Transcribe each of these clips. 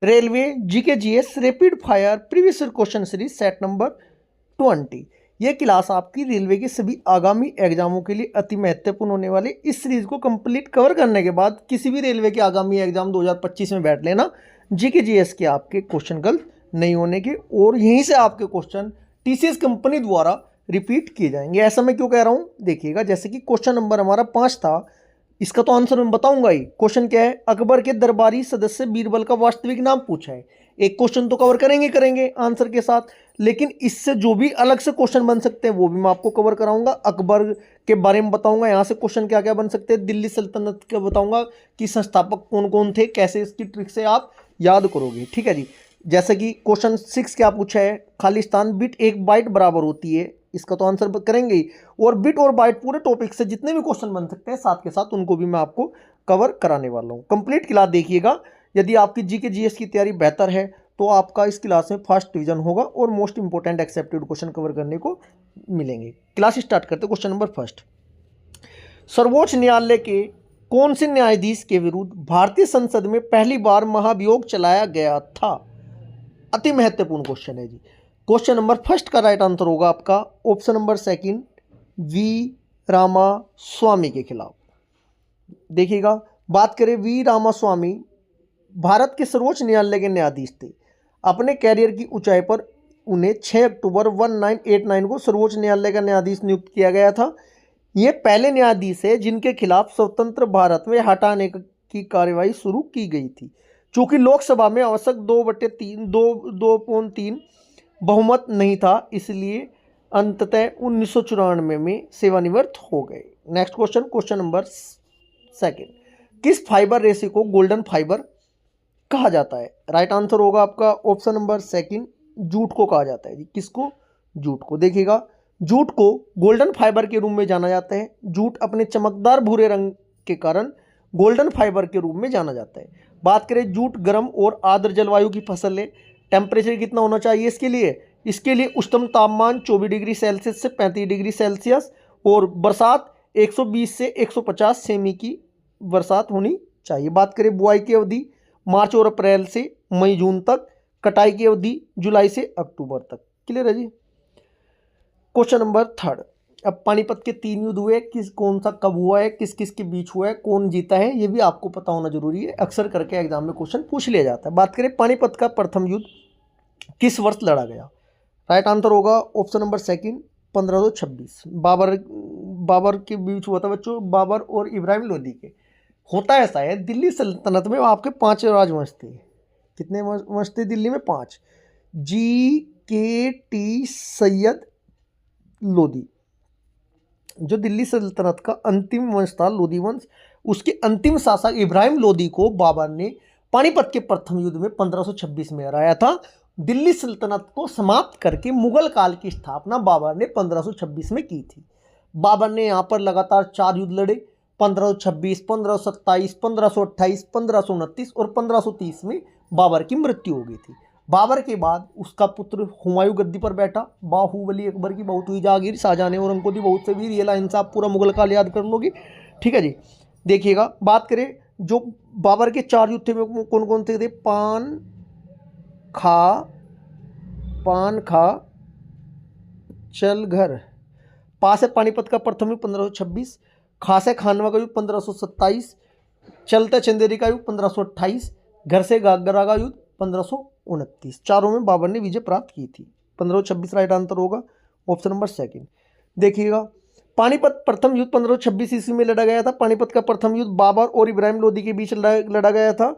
Railway GK GS rapid fire previous question series set number 20। ये class आपकी railway के सभी आगामी एग्जामों के लिए अति महत्वपूर्ण होने वाली। इस सीरीज को कंप्लीट कवर करने के बाद किसी भी रेलवे के आगामी एग्जाम 2025 में बैठ लेना, जीके जीएस के आपके क्वेश्चन गलत नहीं होने के, और यहीं से आपके क्वेश्चन टीसीएस कंपनी द्वारा रिपीट किए जाएंगे। ऐसा मैं क्यों कह रहा हूँ, देखिएगा। जैसे कि क्वेश्चन नंबर हमारा 5 था, इसका तो आंसर मैं बताऊंगा ही। क्वेश्चन क्या है, अकबर के दरबारी सदस्य बीरबल का वास्तविक नाम पूछा है। एक क्वेश्चन तो कवर करेंगे आंसर के साथ, लेकिन इससे जो भी अलग से क्वेश्चन बन सकते हैं वो भी मैं आपको कवर कराऊंगा। अकबर के बारे में बताऊंगा, यहाँ से क्वेश्चन क्या क्या बन सकते हैं। दिल्ली सल्तनत के बताऊंगा कि संस्थापक कौन कौन थे, कैसे इसकी ट्रिक से आप याद करोगे। ठीक है जी। जैसे कि क्वेश्चन 6 क्या पूछा है, खालिस्तान बिट 1 बाइट बराबर होती है, इसका तो आंसर करेंगे ही। और बिट और बाइट पूरे टॉपिक से जितने भी क्वेश्चन बन सकते हैं साथ के साथ उनको भी मैं आपको कवर कराने वाला हूं। कंप्लीट क्लास देखिएगा। यदि आपकी जीके जीएस की तैयारी बेहतर है तो आपका इस क्लास में फर्स्ट डिवीजन होगा और most important accepted question cover करने को मिलेंगे। क्लास स्टार्ट करते हैं। क्वेश्चन नंबर फर्स्ट, सर्वोच्च न्यायालय के कौन से न्यायाधीश के विरुद्ध भारतीय संसद में पहली बार महाभियोग चलाया गया था? अति महत्वपूर्ण क्वेश्चन है जी। क्वेश्चन नंबर फर्स्ट का राइट आंसर होगा आपका option number second, V Ramaswamy के खिलाफ। देखिएगा, बात करें वी रामास्वामी भारत के सर्वोच्च न्यायालय के न्यायाधीश थे। अपने कैरियर की ऊंचाई पर उन्हें 6 अक्टूबर 1989 को सर्वोच्च न्यायालय का न्यायाधीश नियुक्त किया गया था। ये पहले न्यायाधीश है जिनके खिलाफ स्वतंत्र भारत में हटाने की कार्यवाही शुरू की गई थी। चूंकि लोकसभा में आवश्यक 2/3 बहुमत नहीं था, इसलिए अंततः 1994 में सेवानिवृत्त हो गए। Next question, question number second, किस फाइबर रेशे को गोल्डन फाइबर कहा जाता है? राइट आंसर होगा आपका ऑप्शन नंबर सेकंड, जूट को कहा जाता है जी। किसको? जूट को। देखिएगा, जूट को गोल्डन फाइबर के रूप में जाना जाता है। जूट अपने चमकदार भूरे रंग के कारण गोल्डन फाइबर के रूप में जाना जाता है। बात करें, जूट गर्म और आर्द्र जलवायु की फसल है। टेम्परेचर कितना होना चाहिए इसके लिए? इसके लिए उच्चतम तापमान 24 डिग्री सेल्सियस से 35 डिग्री सेल्सियस, और बरसात 120 से 150 सेमी की बरसात होनी चाहिए। बात करें बुआई की अवधि, मार्च और अप्रैल से मई जून तक। कटाई की अवधि जुलाई से अक्टूबर तक। क्लियर है जी। क्वेश्चन नंबर थर्ड, अब पानीपत के 3 युद्ध हुए, कौन सा कब हुआ है, किस किस के बीच हुआ है, कौन जीता है, ये भी आपको पता होना जरूरी है। अक्सर करके एग्जाम में क्वेश्चन पूछ लिया जाता है। बात करें पानीपत का प्रथम युद्ध किस वर्ष लड़ा गया? राइट आंसर होगा ऑप्शन नंबर सेकंड, 1526। बाबर के बीच हुआ था बच्चों, बाबर और इब्राहिम लोदी के। होता ऐसा है, दिल्ली सल्तनत में आपके 5 राजवंश थे। कितने वंश थे दिल्ली में? 5। जी के टी सैयद लोदी, जो दिल्ली सल्तनत का अंतिम वंश था, लोदी वंश, उसके अंतिम शासक इब्राहिम लोदी को बाबर ने पानीपत के प्रथम युद्ध में 1526 में हराया था। दिल्ली सल्तनत को समाप्त करके मुगल काल की स्थापना बाबर ने 1526 में की थी। बाबर ने यहाँ पर लगातार 4 युद्ध लड़े, 1526, 1527, 1528, 1529 और 1530 में बाबर की मृत्यु हो गई थी। बाबर के बाद उसका पुत्र हुमायूं गद्दी पर बैठा। बाहुबली अकबर की बहुत हुई जागीर, शाहजहां ने औरंगजेब की बहुत से वीर। ये लाइन से आप पूरा मुगल काल याद कर लोगे। ठीक है जी। देखिएगा, बात करें जो बाबर के 4 युद्ध थे में कौन कौन थे? पान खा चल घर, पास है पानीपत का प्रथम युद्ध 1526, खास है खानवा का युद्ध 1527, चलते चंदेरी का युद्ध 1528, घर से गागरा का युद्ध 1529। चारों में बाबर ने विजय प्राप्त की थी। 1526 राइट आंसर होगा ऑप्शन नंबर सेकंड। देखिएगा, पानीपत प्रथम युद्ध 1526 ईस्वी में लड़ा गया था। पानीपत का प्रथम युद्ध बाबर और इब्राहिम लोदी के बीच लड़ा गया था।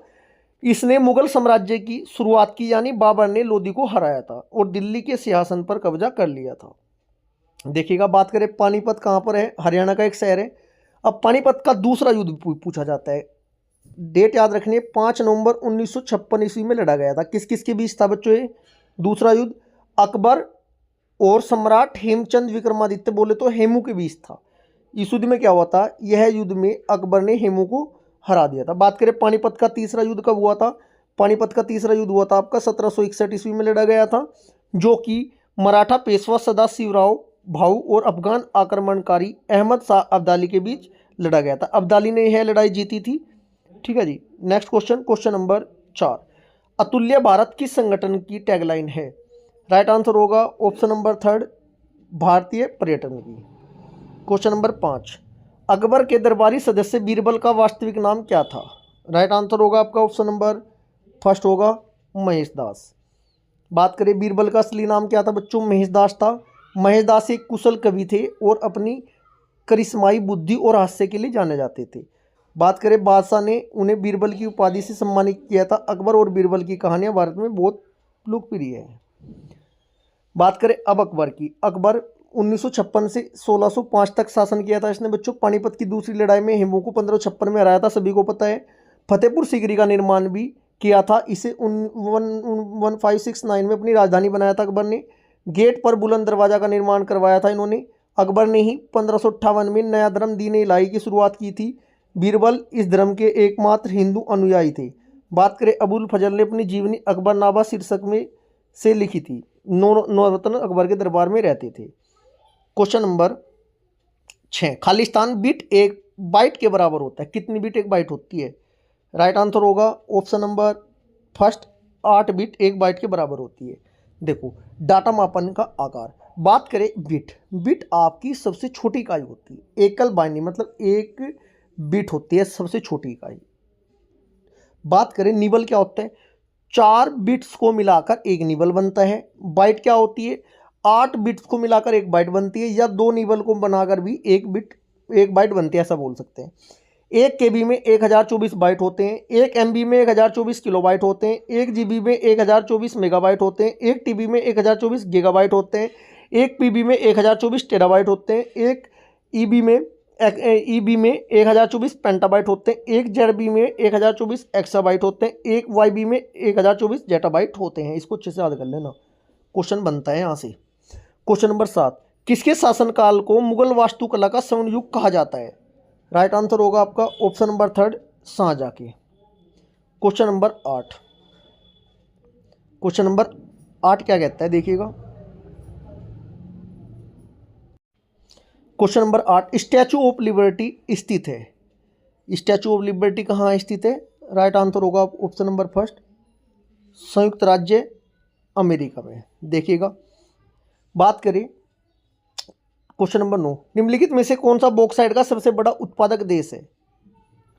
इसने मुगल साम्राज्य की शुरुआत की, यानी बाबर ने लोदी को हराया था और दिल्ली के सिंहासन पर कब्जा कर लिया था। देखिएगा, बात करें पानीपत कहाँ पर है? हरियाणा का एक शहर है। अब पानीपत का दूसरा युद्ध पूछा जाता है। डेट याद रखनी है, 5 नवंबर 1956 ईस्वी में लड़ा गया था। किस किस के बीच था बच्चों ये दूसरा युद्ध? अकबर और सम्राट हेमचंद विक्रमादित्य, बोले तो हेमू के बीच था। इस युद्ध में क्या हुआ था? यह युद्ध में अकबर ने हेमू को हरा दिया था। बात करें पानीपत का तीसरा युद्ध कब हुआ था? पानीपत का तीसरा युद्ध हुआ था आपका 1761 ईस्वी में लड़ा गया था, जो कि मराठा पेशवा सदाशिवराव भाऊ और अफगान आक्रमणकारी अहमद शाह अब्दाली के बीच लड़ा गया था। अब्दाली ने यह लड़ाई जीती थी। ठीक है जी। नेक्स्ट क्वेश्चन, क्वेश्चन नंबर 4, अतुल्य भारत किस संगठन की टैगलाइन है? राइट आंसर होगा ऑप्शन नंबर थर्ड, भारतीय पर्यटन की। क्वेश्चन नंबर 5, अकबर के दरबारी सदस्य बीरबल का वास्तविक नाम क्या था? राइट आंसर होगा आपका ऑप्शन नंबर फर्स्ट होगा महेश दास। बात करें बीरबल का असली नाम क्या था बच्चों? महेश दास था। महेश दास एक कुशल कवि थे और अपनी करिश्माई बुद्धि और हास्य के लिए जाने जाते थे। बात करें बादशाह ने उन्हें बीरबल की उपाधि से सम्मानित किया था। अकबर और बीरबल की कहानियां भारत में बहुत लोकप्रिय है। बात करें अब अकबर की। अकबर 1956 से 1605 तक शासन किया था इसने बच्चों। पानीपत की दूसरी लड़ाई में हिमू को 1556 में हराया था, सभी को पता है। फतेहपुर सीकरी का निर्माण भी किया था। इसे 1569 में अपनी राजधानी बनाया था अकबर ने। गेट पर बुलंद दरवाजा का निर्माण करवाया था इन्होंने। अकबर ने ही 1558 में नया धर्म दीन इलाही की शुरुआत की थी। बीरबल इस धर्म के एकमात्र हिंदू अनुयायी थे। बात करें अबुल फजल ने अपनी जीवनी अकबरनामा शीर्षक में से लिखी थी। नौरत्न अकबर के दरबार में रहते थे। क्वेश्चन नंबर 6, खालिस्तान बिट एक बाइट के बराबर होता है। कितनी बिट एक बाइट होती है? राइट आंसर होगा ऑप्शन नंबर फर्स्ट, 8 बिट एक बाइट के बराबर होती है। देखो डाटा मापन का आकार। बात करें बिट, बिट आपकी सबसे छोटी इकाई होती है। एकल बाइनरी मतलब एक बिट होती है सबसे छोटी इकाई। बात करें निबल क्या होता है? 4 बिट्स को मिलाकर एक निबल बनता है। बाइट क्या होती है? 8 बिट्स को मिलाकर एक बाइट बनती है, या 2 निबल को बनाकर भी एक बाइट बनती है, ऐसा बोल सकते हैं। 1 KB में 1024 बाइट होते हैं। 1 MB में 1024 किलोबाइट होते हैं। 1 GB में 1024 मेगाबाइट होते हैं। 1 TB में 1024 गीगाबाइट होते हैं। 1 PB में 1024 टेराबाइट होते हैं। 1 EB में 1024 पेंटाबाइट होते हैं। 1 ZB में 1024 एक्साबाइट होते हैं। 1 YB में 1024 जेटाबाइट होते हैं। इसको अच्छे से याद कर लेना, क्वेश्चन बनता है यहाँ से। क्वेश्चन नंबर 7, किसके शासनकाल को मुगल वास्तुकला का स्वर्ण युग कहा जाता है? राइट आंसर होगा आपका ऑप्शन नंबर थर्ड, शाहजहां के। क्वेश्चन नंबर 8, क्वेश्चन नंबर 8 क्या कहता है देखिएगा। Question number 8, statue of liberty स्थित है। स्टैचू ऑफ लिबर्टी कहाँ स्थित है? राइट आंसर होगा ऑप्शन नंबर फर्स्ट, संयुक्त राज्य अमेरिका में। देखिएगा बात करें क्वेश्चन नंबर 9, निम्नलिखित में से कौन सा बॉक्साइट का सबसे बड़ा उत्पादक देश है?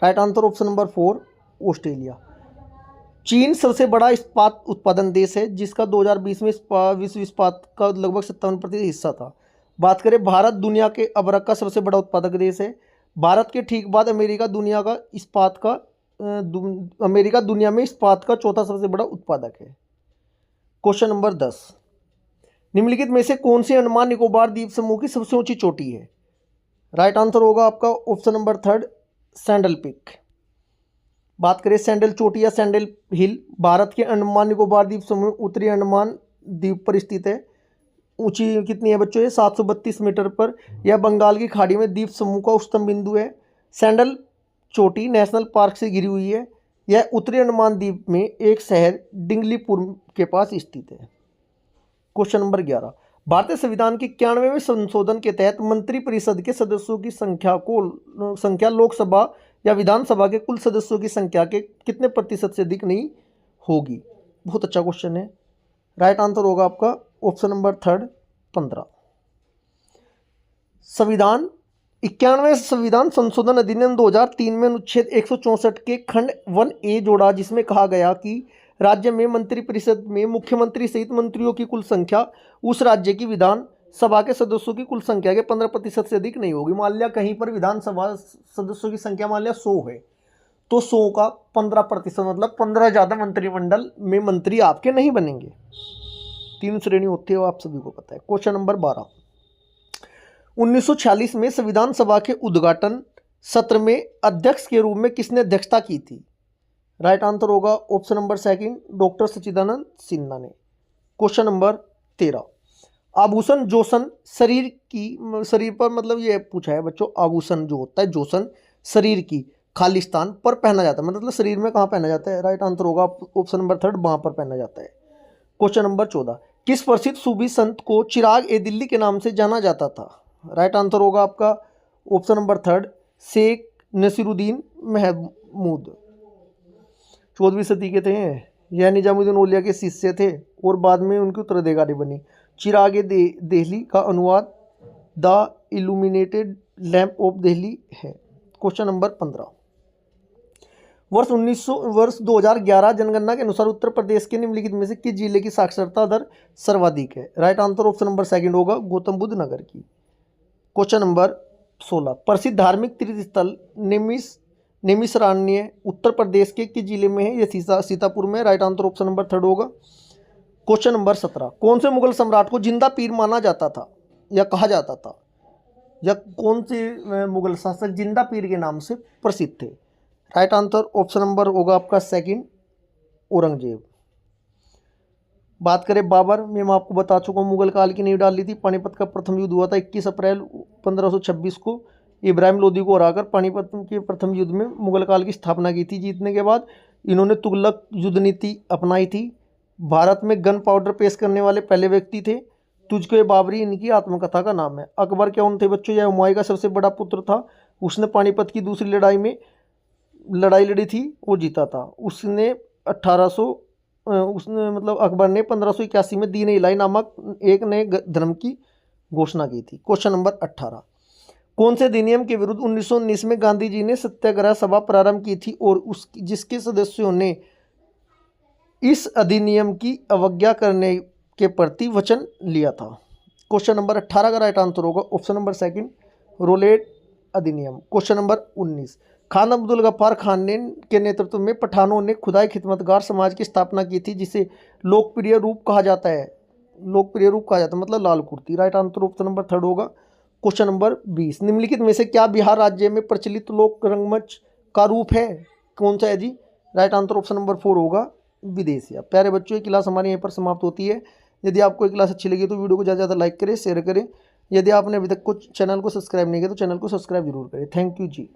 Right answer option number 4, Australia. चीन सबसे बड़ा इस्पात उत्पादन देश है, जिसका 2020 में विश्व इस्पात का लगभग 57% हिस्सा था। बात करें भारत दुनिया के अबरक का सबसे बड़ा उत्पादक देश है। भारत के ठीक बाद अमेरिका दुनिया में इस्पात का चौथा सबसे बड़ा उत्पादक है। क्वेश्चन नंबर 10, निम्नलिखित में से कौन सी अंडमान निकोबार द्वीप समूह की सबसे ऊंची चोटी है? राइट आंसर होगा आपका option number third, sandal peak. बात करें सैंडल चोटी या सैंडल हिल, भारत के अंडमान निकोबार द्वीप समूह उत्तरी अंडमान द्वीप पर स्थित है। ऊंची कितनी है बच्चों? ये 732 मीटर पर। यह बंगाल की खाड़ी में द्वीप समूह का उच्चतम बिंदु है। सैंडल चोटी नेशनल पार्क से घिरी हुई है। यह उत्तरी अंडमान द्वीप में एक शहर डिंगलीपुर के पास स्थित है। क्वेश्चन नंबर 11, भारतीय संविधान के 91वें संशोधन के तहत मंत्रिपरिषद के सदस्यों की संख्या लोकसभा या विधानसभा के कुल सदस्यों की संख्या के कितने प्रतिशत से अधिक नहीं होगी? बहुत अच्छा क्वेश्चन है। राइट आंसर होगा आपका ऑप्शन नंबर थर्ड, 15। संविधान 91वें संविधान संशोधन अधिनियम 2003 में अनुच्छेद 164 के खंड 1A जोड़ा, जिसमें कहा गया कि राज्य में मंत्रिपरिषद में मुख्यमंत्री सहित मंत्रियों की कुल संख्या उस राज्य की विधान सभा के सदस्यों की कुल संख्या के 15% से अधिक नहीं होगी। मान लिया कहीं पर विधानसभा सदस्यों की संख्या मान लिया 100 है, तो 100 का 15% मतलब 15 ज़्यादा मंत्रिमंडल में मंत्री आपके नहीं बनेंगे। 3 श्रेणी होती है, वो आप सभी को पता है। क्वेश्चन नंबर 12, 1946 में संविधान सभा के उद्घाटन सत्र में अध्यक्ष के रूप में किसने अध्यक्षता की थी? राइट आंसर होगा ऑप्शन नंबर सेकंड, डॉक्टर सच्चिदानंद सिन्हा ने। क्वेश्चन नंबर 13, आभूषण जोसन शरीर पर मतलब ये पूछा है बच्चों, आभूषण जो होता है जोसन शरीर की खालिस्तान पर पहना जाता है, मतलब शरीर में कहाँ पहना जाता है? राइट आंसर होगा ऑप्शन नंबर थर्ड, बांह पर पहना जाता है। क्वेश्चन नंबर 14, किस प्रसिद्ध सूफी संत को चिराग ए दिल्ली के नाम से जाना जाता था? राइट आंसर होगा आपका option number third, Sheikh Nasiruddin Mahmud. 14वीं सदी के थे यह निजामुद्दीन औलिया के शिष्य थे और बाद में उनकी उत्तराधिकारी बनी। चिरागे दिल्ली का अनुवाद the illuminated lamp of Delhi है। Question number 15। वर्ष 2011 जनगणना के अनुसार उत्तर प्रदेश के निम्नलिखित में से किस जिले की साक्षरता दर सर्वाधिक है? Right answer option number second होगा गौतम बुद्ध नगर की। Question number 16। प्रसिद्ध धार्मिक तीर्थ स्थल नैमिषारण्य उत्तर प्रदेश के किस जिले में है? यह सीतापुर में। Right answer option number third होगा। Question number 17। कौन से मुगल सम्राट को जिंदा पीर माना जाता था या कहा जाता था, या कौन से मुगल शासक जिंदा पीर के नाम से प्रसिद्ध थे? राइट आंसर ऑप्शन नंबर होगा आपका सेकंड औरंगजेब। बात करें बाबर में, मैं आपको बता चुका हूँ मुगल काल की नींव डाली थी। पानीपत का प्रथम युद्ध हुआ था 21 अप्रैल 1526 को इब्राहिम लोदी को हराकर पानीपत के प्रथम युद्ध में मुगल काल की स्थापना की थी। जीतने के बाद इन्होंने तुगलक युद्ध नीति अपनाई थी। भारत में गन पाउडर पेश करने वाले पहले व्यक्ति थे। तुझको ये बाबरी इनकी आत्मकथा का नाम है। अकबर कौन थे बच्चों? यह हुमायूं का सबसे बड़ा पुत्र था। उसने पानीपत की दूसरी लड़ाई में लड़ाई लड़ी थी, वो जीता था। उसने अकबर ने 1581 में दीन इलाही नामक एक नए धर्म की घोषणा की थी। Question number 18। कौन से अधिनियम के विरुद्ध 1919 में गांधी जी ने सत्याग्रह सभा प्रारंभ की थी और जिसके सदस्यों ने इस अधिनियम की अवज्ञा करने के प्रति वचन लिया था? क्वेश्चन नंबर 18 का राइट आंसर होगा ऑप्शन नंबर सेकंड रोलेट अधिनियम। Question number 19। खान अब्दुल गफ्फार खान के नेतृत्व में पठानों ने खुदाई खिदमतगार समाज की स्थापना की थी, जिसे लोकप्रिय रूप कहा जाता है मतलब लाल कुर्ती। Right answer option number third होगा। Question number 20। निम्नलिखित में से क्या बिहार राज्य में प्रचलित लोक रंगमंच का रूप है? कौन सा है जी? राइट आंसर ऑप्शन नंबर 4 होगा विदेशिया। प्यारे बच्चों, ये क्लास हमारे यहाँ पर समाप्त होती है। यदि आपको ये क्लास अच्छी लगी तो वीडियो को ज़्यादा से ज़्यादा लाइक करें, शेयर करें। यदि आपने अभी तक कुछ चैनल को सब्सक्राइब नहीं किया तो चैनल को सब्सक्राइब जरूर करें। Thank you ji.